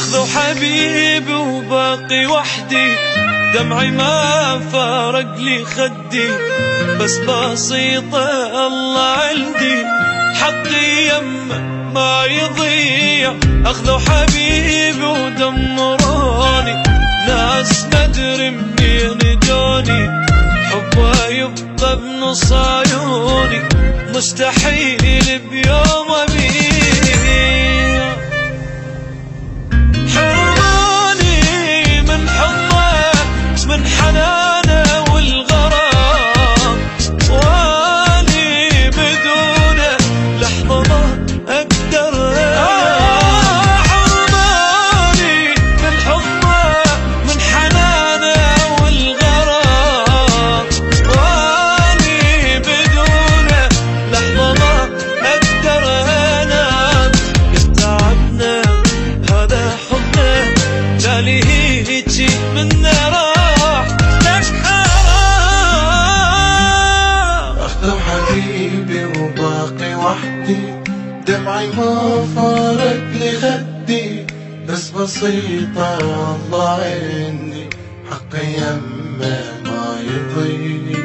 اخذوا حبيبي وباقي وحدي، دمعي ما فارق لي خدي، بس بسيطة الله عندي، حقي يمه ما يضيع. اخذوا حبيبي ودمروني، ناس مدري منين جوني، حبه يبقى بنص عيوني، مستحيل بيوم ابيع. حرموني من حضنه من حنانه والغرام، واني بدونه لحظه ما اقدر. حرموني من حضنه من حنانه والغرام، واني بدونه لحظه ما اقدر انام. يتعبنا هذا حبنا، تالي هيجي منه راح لك حرام. اخذوا حبيبي وباقي وحدي، دمعي ما فارق لي خدي، بس بسيطة الله عندي، حقي يمه ما يضيع.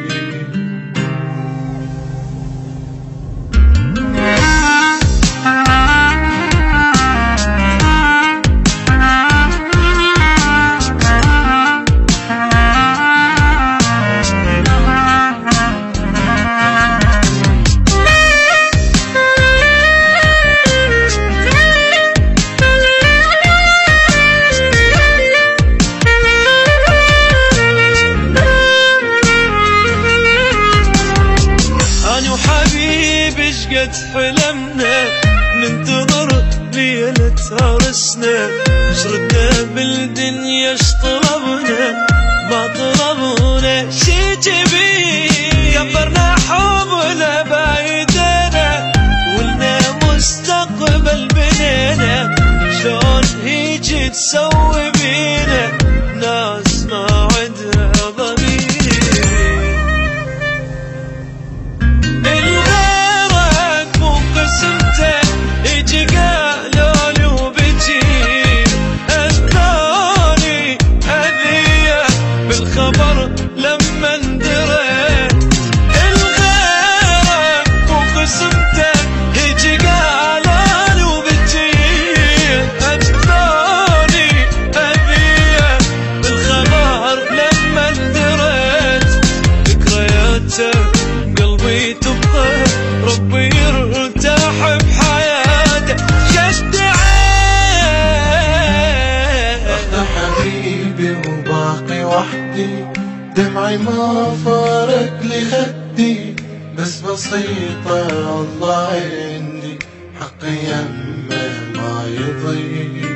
قد حلمنا ننتظر ليلة عرسنا، شردنا بالدنيا اشطلبنا، ما طلبنا شي جبين، كبرنا حبنا بايدينا، ولنا مستقبل بنينا، شلون هيجي تسوي بينا ناس ما عندها ضمير. لما اندريت الغيرك وقسمته، يجي قالان وبجيت اذاني اذيه بالخبر. لما اندريت ذكرياته قلبي تبقى، ربي يرتاح بحياته شد عين. اخذ حبيبي وباقي وحدي، دمعي ما فارق لي خدي، بس بسيطة الله عندي، حقي يمه ما يضيع.